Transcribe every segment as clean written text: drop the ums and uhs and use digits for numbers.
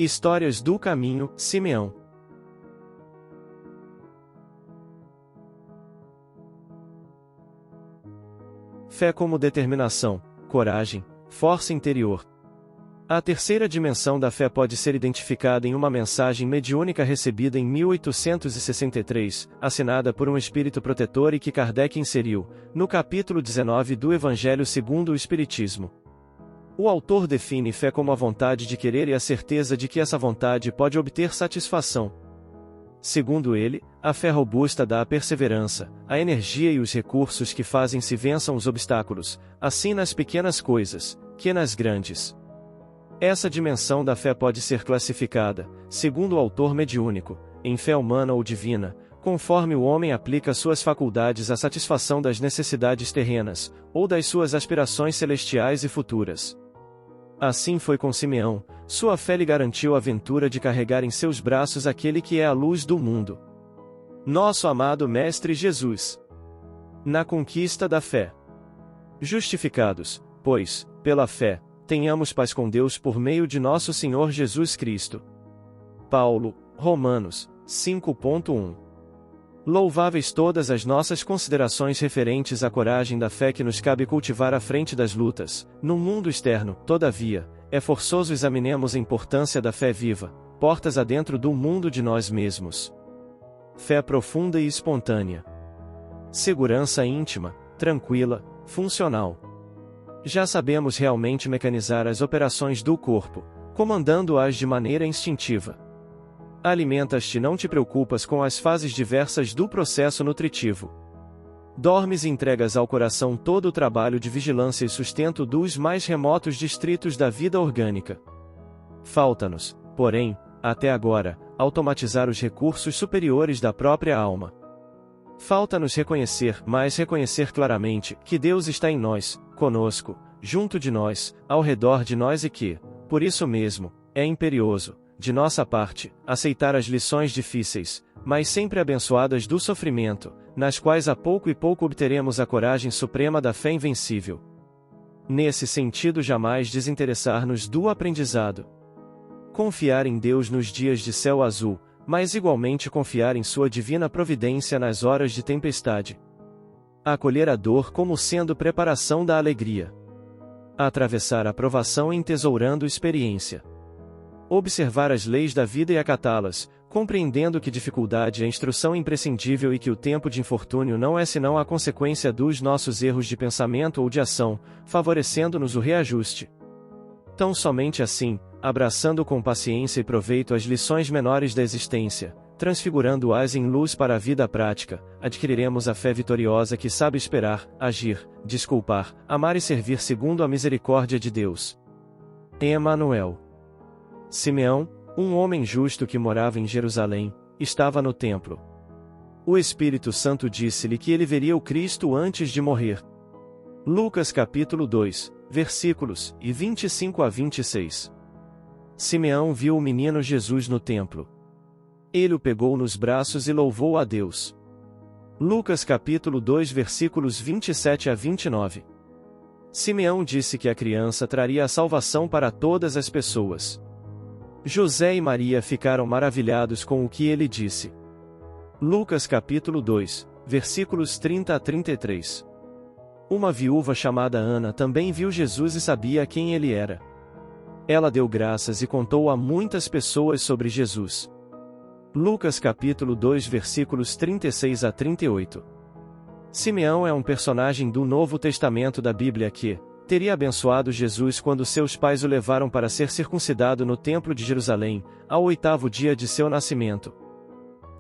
Histórias do Caminho, Simeão. Fé como determinação, coragem, força interior. A terceira dimensão da fé pode ser identificada em uma mensagem mediúnica recebida em 1863, assinada por um espírito protetor e que Kardec inseriu, no capítulo 19 do Evangelho segundo o Espiritismo. O autor define fé como a vontade de querer e a certeza de que essa vontade pode obter satisfação. Segundo ele, a fé robusta dá a perseverança, a energia e os recursos que fazem se vençam os obstáculos, assim nas pequenas coisas, que nas grandes. Essa dimensão da fé pode ser classificada, segundo o autor mediúnico, em fé humana ou divina, conforme o homem aplica suas faculdades à satisfação das necessidades terrenas, ou das suas aspirações celestiais e futuras. Assim foi com Simeão, sua fé lhe garantiu a ventura de carregar em seus braços aquele que é a luz do mundo. Nosso amado Mestre Jesus. Na conquista da fé. Justificados, pois, pela fé, tenhamos paz com Deus por meio de nosso Senhor Jesus Cristo. Paulo, Romanos, 5.1. Louváveis todas as nossas considerações referentes à coragem da fé que nos cabe cultivar à frente das lutas, no mundo externo, todavia, é forçoso examinemos a importância da fé viva, portas adentro do mundo de nós mesmos. Fé profunda e espontânea. Segurança íntima, tranquila, funcional. Já sabemos realmente mecanizar as operações do corpo, comandando-as de maneira instintiva. Alimentas-te e não te preocupas com as fases diversas do processo nutritivo. Dormes e entregas ao coração todo o trabalho de vigilância e sustento dos mais remotos distritos da vida orgânica. Falta-nos, porém, até agora, automatizar os recursos superiores da própria alma. Falta-nos reconhecer, mas reconhecer claramente, que Deus está em nós, conosco, junto de nós, ao redor de nós e que, por isso mesmo, é imperioso, de nossa parte, aceitar as lições difíceis, mas sempre abençoadas do sofrimento, nas quais a pouco e pouco obteremos a coragem suprema da fé invencível. Nesse sentido, jamais desinteressar-nos do aprendizado. Confiar em Deus nos dias de céu azul, mas igualmente confiar em sua divina providência nas horas de tempestade. Acolher a dor como sendo preparação da alegria. Atravessar a provação entesourando experiência. Observar as leis da vida e acatá-las, compreendendo que dificuldade é instrução imprescindível e que o tempo de infortúnio não é senão a consequência dos nossos erros de pensamento ou de ação, favorecendo-nos o reajuste. Tão somente assim, abraçando com paciência e proveito as lições menores da existência, transfigurando-as em luz para a vida prática, adquiriremos a fé vitoriosa que sabe esperar, agir, desculpar, amar e servir segundo a misericórdia de Deus. Emanuel. Simeão, um homem justo que morava em Jerusalém, estava no templo. O Espírito Santo disse-lhe que ele veria o Cristo antes de morrer. Lucas capítulo 2, versículos 25 a 26. Simeão viu o menino Jesus no templo. Ele o pegou nos braços e louvou a Deus. Lucas capítulo 2 versículos 27 a 29. Simeão disse que a criança traria a salvação para todas as pessoas. José e Maria ficaram maravilhados com o que ele disse. Lucas capítulo 2, versículos 30 a 33. Uma viúva chamada Ana também viu Jesus e sabia quem ele era. Ela deu graças e contou a muitas pessoas sobre Jesus. Lucas capítulo 2 versículos 36 a 38. Simeão é um personagem do Novo Testamento da Bíblia que teria abençoado Jesus quando seus pais o levaram para ser circuncidado no Templo de Jerusalém, ao 8º dia de seu nascimento.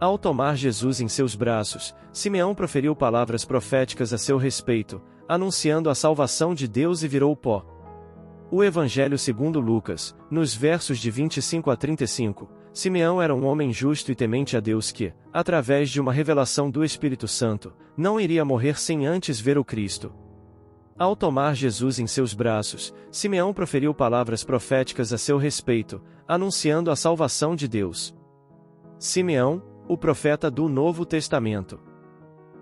Ao tomar Jesus em seus braços, Simeão proferiu palavras proféticas a seu respeito, anunciando a salvação de Deus e virou pó. O Evangelho segundo Lucas, nos versos de 25 a 35, Simeão era um homem justo e temente a Deus que, através de uma revelação do Espírito Santo, não iria morrer sem antes ver o Cristo. Ao tomar Jesus em seus braços, Simeão proferiu palavras proféticas a seu respeito, anunciando a salvação de Deus. Simeão, o profeta do Novo Testamento.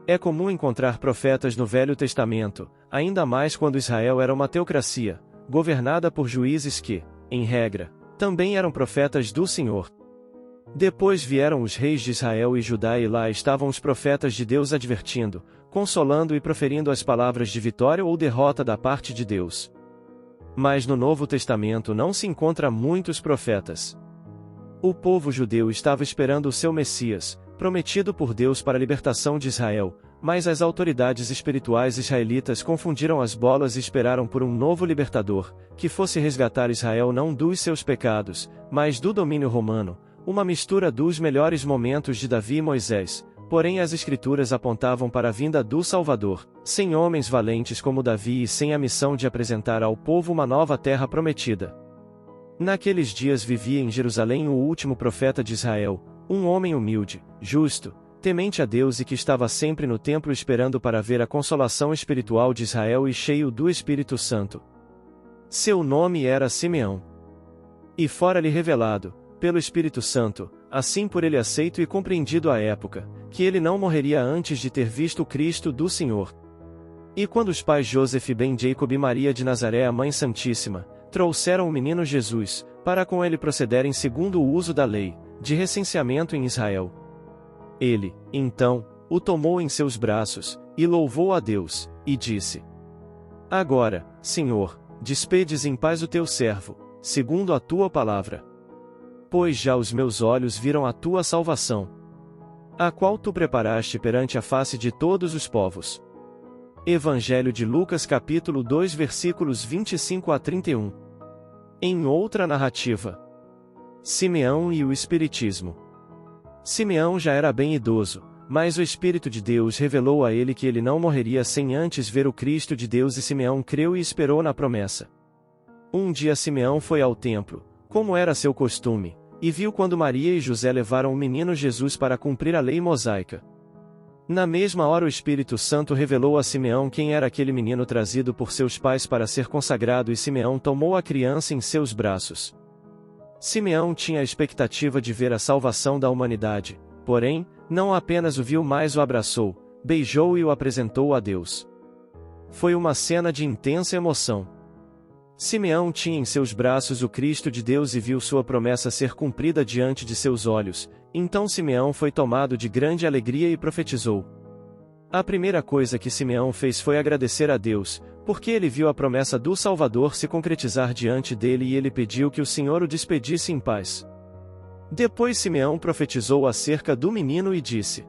É comum encontrar profetas no Velho Testamento, ainda mais quando Israel era uma teocracia, governada por juízes que, em regra, Também eram profetas do Senhor. Depois vieram os reis de Israel e Judá, e lá estavam os profetas de Deus advertindo, consolando e proferindo as palavras de vitória ou derrota da parte de Deus. Mas no Novo Testamento não se encontra muitos profetas. O povo judeu estava esperando o seu Messias, prometido por Deus para a libertação de Israel, mas as autoridades espirituais israelitas confundiram as bolas e esperaram por um novo libertador, que fosse resgatar Israel não dos seus pecados, mas do domínio romano, uma mistura dos melhores momentos de Davi e Moisés. Porém as Escrituras apontavam para a vinda do Salvador, sem homens valentes como Davi e sem a missão de apresentar ao povo uma nova terra prometida. Naqueles dias vivia em Jerusalém o último profeta de Israel, um homem humilde, justo, temente a Deus e que estava sempre no templo esperando para ver a consolação espiritual de Israel e cheio do Espírito Santo. Seu nome era Simeão. E fora-lhe revelado, pelo Espírito Santo, assim por ele aceito e compreendido à época, que ele não morreria antes de ter visto o Cristo do Senhor. E quando os pais Joseph ben Jacob e Maria de Nazaré, a Mãe Santíssima, trouxeram o menino Jesus, para com ele procederem segundo o uso da lei, de recenseamento em Israel. Ele, então, o tomou em seus braços, e louvou a Deus, e disse: Agora, Senhor, despedes em paz o teu servo, segundo a tua palavra. Pois já os meus olhos viram a tua salvação, a qual tu preparaste perante a face de todos os povos. Evangelho de Lucas capítulo 2 versículos 25 a 31. Em outra narrativa, Simeão e o Espiritismo. Simeão já era bem idoso, mas o Espírito de Deus revelou a ele que ele não morreria sem antes ver o Cristo de Deus, e Simeão creu e esperou na promessa. Um dia Simeão foi ao templo, como era seu costume, e viu quando Maria e José levaram o menino Jesus para cumprir a lei mosaica. Na mesma hora o Espírito Santo revelou a Simeão quem era aquele menino trazido por seus pais para ser consagrado, e Simeão tomou a criança em seus braços. Simeão tinha a expectativa de ver a salvação da humanidade, porém, não apenas o viu, mas o abraçou, beijou e o apresentou a Deus. Foi uma cena de intensa emoção. Simeão tinha em seus braços o Cristo de Deus e viu sua promessa ser cumprida diante de seus olhos. Então Simeão foi tomado de grande alegria e profetizou. A primeira coisa que Simeão fez foi agradecer a Deus, porque ele viu a promessa do Salvador se concretizar diante dele, e ele pediu que o Senhor o despedisse em paz. Depois Simeão profetizou acerca do menino e disse: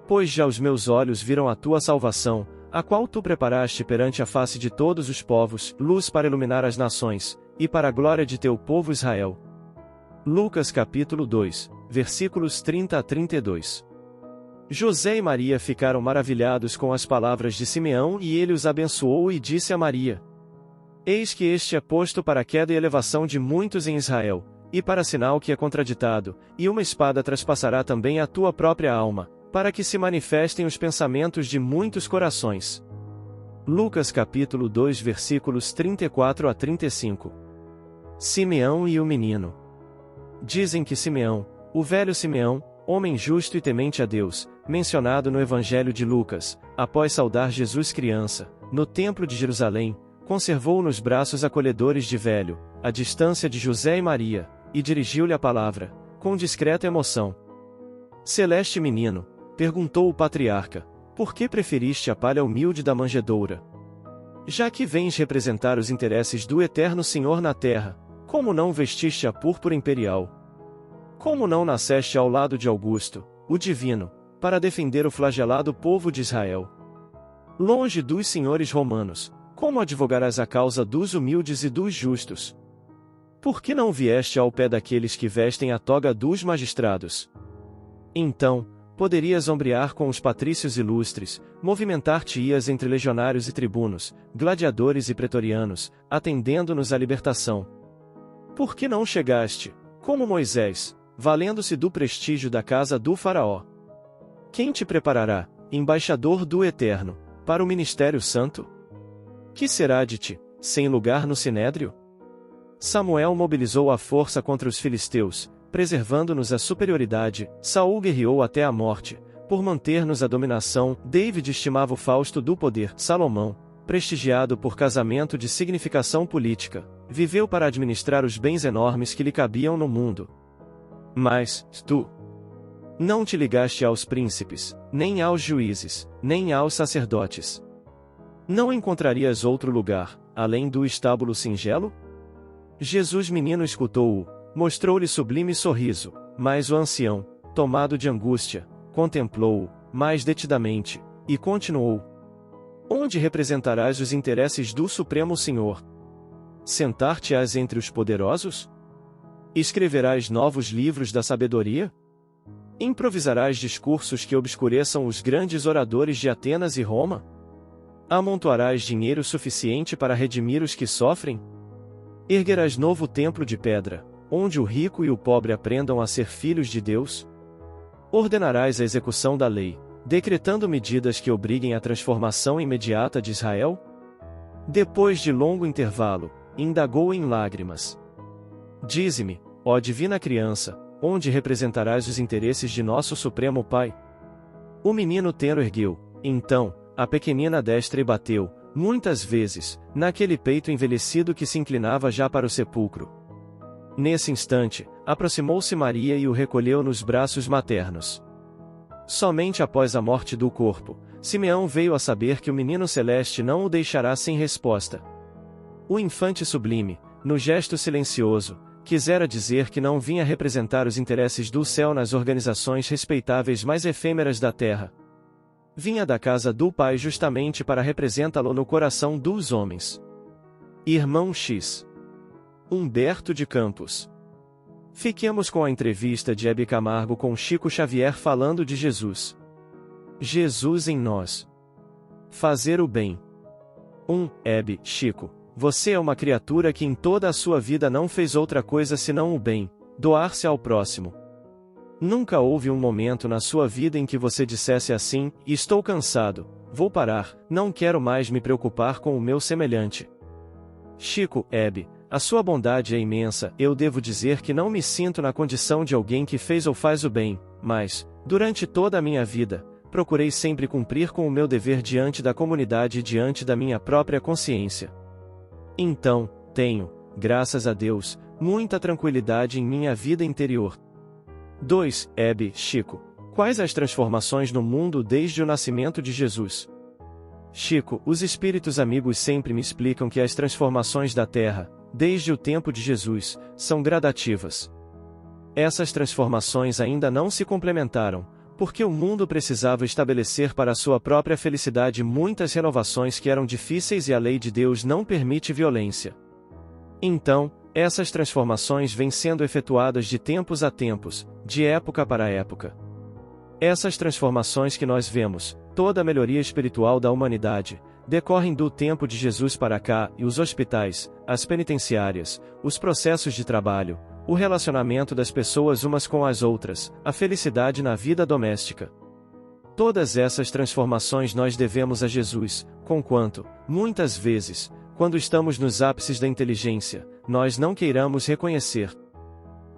Pois já os meus olhos viram a tua salvação, a qual tu preparaste perante a face de todos os povos, luz para iluminar as nações, e para a glória de teu povo Israel. Lucas capítulo 2, versículos 30 a 32. José e Maria ficaram maravilhados com as palavras de Simeão, e ele os abençoou e disse a Maria: Eis que este é posto para a queda e elevação de muitos em Israel, e para sinal que é contraditado, e uma espada traspassará também a tua própria alma, para que se manifestem os pensamentos de muitos corações. Lucas capítulo 2 versículos 34 a 35. Simeão e o menino. Dizem que Simeão, o velho Simeão, homem justo e temente a Deus, mencionado no Evangelho de Lucas, após saudar Jesus criança, no templo de Jerusalém, conservou nos braços acolhedores de velho, a distância de José e Maria, e dirigiu-lhe a palavra, com discreta emoção. Celeste menino, perguntou o patriarca, por que preferiste a palha humilde da manjedoura? Já que vens representar os interesses do eterno Senhor na terra, como não vestiste a púrpura imperial? Como não nasceste ao lado de Augusto, o divino, para defender o flagelado povo de Israel? Longe dos senhores romanos, como advogarás a causa dos humildes e dos justos? Por que não vieste ao pé daqueles que vestem a toga dos magistrados? Então, poderias ombrear com os patrícios ilustres, movimentar-te-ias entre legionários e tribunos, gladiadores e pretorianos, atendendo-nos à libertação. Por que não chegaste, como Moisés, valendo-se do prestígio da casa do faraó? Quem te preparará, embaixador do Eterno, para o ministério santo? Que será de ti, sem lugar no sinédrio? Samuel mobilizou a força contra os filisteus, preservando-nos a superioridade. Saul guerreou até a morte, por manter-nos a dominação. David estimava o fausto do poder. Salomão, prestigiado por casamento de significação política. viveu para administrar os bens enormes que lhe cabiam no mundo. Mas, tu não te ligaste aos príncipes, nem aos juízes, nem aos sacerdotes. Não encontrarias outro lugar, além do estábulo singelo? Jesus menino escutou-o, mostrou-lhe sublime sorriso, mas o ancião, tomado de angústia, contemplou-o, mais detidamente, e continuou: onde representarás os interesses do Supremo Senhor? Sentar-te-ás entre os poderosos? Escreverás novos livros da sabedoria? Improvisarás discursos que obscureçam os grandes oradores de Atenas e Roma? Amontoarás dinheiro suficiente para redimir os que sofrem? Erguerás novo templo de pedra, onde o rico e o pobre aprendam a ser filhos de Deus? Ordenarás a execução da lei, decretando medidas que obriguem à transformação imediata de Israel? Depois de longo intervalo, indagou em lágrimas: dize-me, ó divina criança, onde representarás os interesses de nosso Supremo Pai? O menino tenro ergueu, então, a pequenina destra e bateu, muitas vezes, naquele peito envelhecido que se inclinava já para o sepulcro. Nesse instante, aproximou-se Maria e o recolheu nos braços maternos. Somente após a morte do corpo, Simeão veio a saber que o menino celeste não o deixará sem resposta. O infante sublime, no gesto silencioso, quisera dizer que não vinha representar os interesses do céu nas organizações respeitáveis mais efêmeras da terra. Vinha da casa do Pai justamente para representá-lo no coração dos homens. Irmão X. Humberto de Campos. Fiquemos com a entrevista de Hebe Camargo com Chico Xavier falando de Jesus. Jesus em nós. Fazer o bem. 1. Hebe, Chico, você é uma criatura que em toda a sua vida não fez outra coisa senão o bem, doar-se ao próximo. Nunca houve um momento na sua vida em que você dissesse assim: estou cansado, vou parar, não quero mais me preocupar com o meu semelhante. Chico, Hebe, a sua bondade é imensa, eu devo dizer que não me sinto na condição de alguém que fez ou faz o bem, mas, durante toda a minha vida, procurei sempre cumprir com o meu dever diante da comunidade e diante da minha própria consciência. Então, tenho, graças a Deus, muita tranquilidade em minha vida interior. 2. Hebe, Chico, quais as transformações no mundo desde o nascimento de Jesus? Chico, os espíritos amigos sempre me explicam que as transformações da Terra, desde o tempo de Jesus, são gradativas. Essas transformações ainda não se complementaram, porque o mundo precisava estabelecer para sua própria felicidade muitas renovações que eram difíceis e a lei de Deus não permite violência. Então, essas transformações vêm sendo efetuadas de tempos a tempos, de época para época. Essas transformações que nós vemos, toda a melhoria espiritual da humanidade, decorrem do tempo de Jesus para cá, e os hospitais, as penitenciárias, os processos de trabalho, o relacionamento das pessoas umas com as outras, a felicidade na vida doméstica. Todas essas transformações nós devemos a Jesus, conquanto, muitas vezes, quando estamos nos ápices da inteligência, nós não queiramos reconhecer.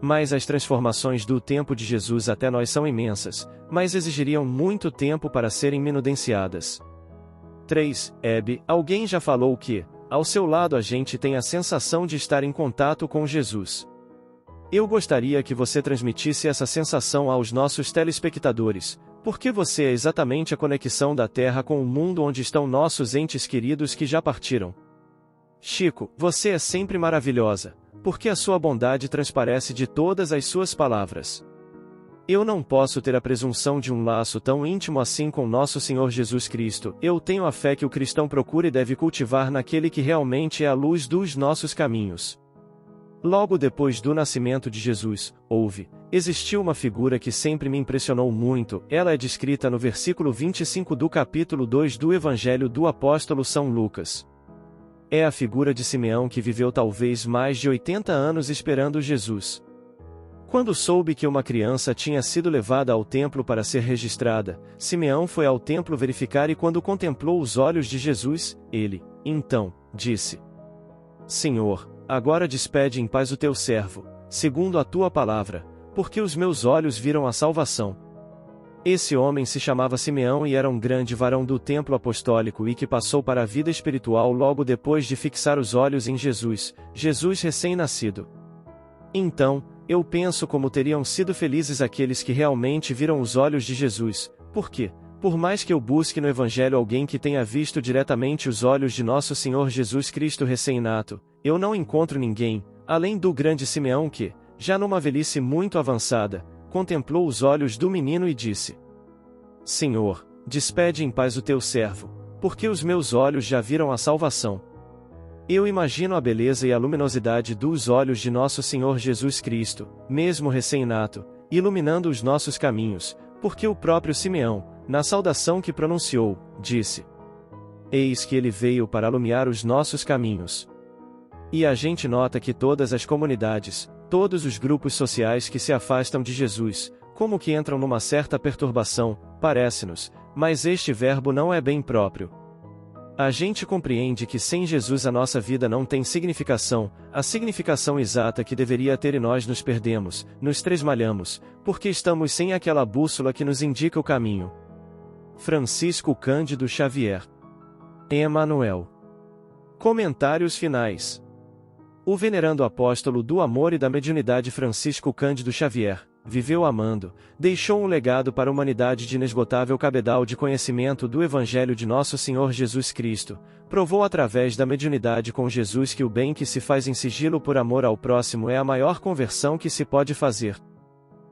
Mas as transformações do tempo de Jesus até nós são imensas, mas exigiriam muito tempo para serem minudenciadas. 3. Hebe, alguém já falou que, ao seu lado a gente tem a sensação de estar em contato com Jesus. Eu gostaria que você transmitisse essa sensação aos nossos telespectadores, porque você é exatamente a conexão da Terra com o mundo onde estão nossos entes queridos que já partiram. Chico, você é sempre maravilhosa, porque a sua bondade transparece de todas as suas palavras. Eu não posso ter a presunção de um laço tão íntimo assim com nosso Senhor Jesus Cristo. Eu tenho a fé que o cristão procura e deve cultivar naquele que realmente é a luz dos nossos caminhos. Logo depois do nascimento de Jesus, existiu uma figura que sempre me impressionou muito. Ela é descrita no versículo 25 do capítulo 2 do Evangelho do Apóstolo São Lucas. É a figura de Simeão, que viveu talvez mais de 80 anos esperando Jesus. Quando soube que uma criança tinha sido levada ao templo para ser registrada, Simeão foi ao templo verificar e quando contemplou os olhos de Jesus, ele, então, disse: Senhor, agora despede em paz o teu servo, segundo a tua palavra, porque os meus olhos viram a salvação. Esse homem se chamava Simeão e era um grande varão do templo apostólico e que passou para a vida espiritual logo depois de fixar os olhos em Jesus, Jesus recém-nascido. Então, eu penso como teriam sido felizes aqueles que realmente viram os olhos de Jesus, porque, por mais que eu busque no Evangelho alguém que tenha visto diretamente os olhos de nosso Senhor Jesus Cristo recém-nato, eu não encontro ninguém, além do grande Simeão que, já numa velhice muito avançada, contemplou os olhos do menino e disse: Senhor, despede em paz o teu servo, porque os meus olhos já viram a salvação. Eu imagino a beleza e a luminosidade dos olhos de nosso Senhor Jesus Cristo, mesmo recém-nato, iluminando os nossos caminhos, porque o próprio Simeão, na saudação que pronunciou, disse: Eis que ele veio para alumiar os nossos caminhos. E a gente nota que todas as comunidades, todos os grupos sociais que se afastam de Jesus, como que entram numa certa perturbação, parece-nos, mas este verbo não é bem próprio. A gente compreende que sem Jesus a nossa vida não tem significação, a significação exata que deveria ter e nós nos perdemos, nos tresmalhamos, porque estamos sem aquela bússola que nos indica o caminho. Francisco Cândido Xavier. Emanuel. Comentários finais. O venerando apóstolo do amor e da mediunidade Francisco Cândido Xavier viveu amando, deixou um legado para a humanidade de inesgotável cabedal de conhecimento do Evangelho de Nosso Senhor Jesus Cristo, provou através da mediunidade com Jesus que o bem que se faz em sigilo por amor ao próximo é a maior conversão que se pode fazer.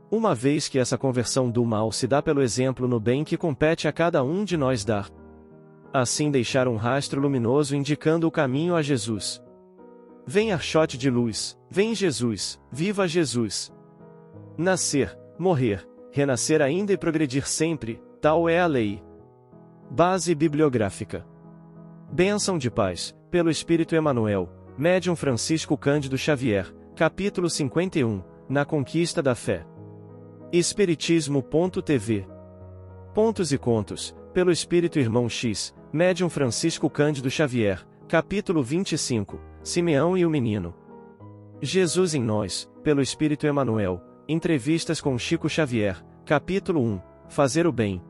Uma vez que essa conversão do mal se dá pelo exemplo no bem que compete a cada um de nós dar. Assim deixar um rastro luminoso indicando o caminho a Jesus. Vem archote de luz, vem Jesus, viva Jesus! Nascer, morrer, renascer ainda e progredir sempre, tal é a lei. Base bibliográfica. Bênção de paz, pelo Espírito Emanuel, Médium Francisco Cândido Xavier, capítulo 51, Na Conquista da Fé. Espiritismo.tv. Pontos e contos, pelo Espírito Irmão X, Médium Francisco Cândido Xavier, capítulo 25, Simeão e o Menino. Jesus em Nós, pelo Espírito Emanuel, Entrevistas com Chico Xavier, capítulo 1, Fazer o Bem,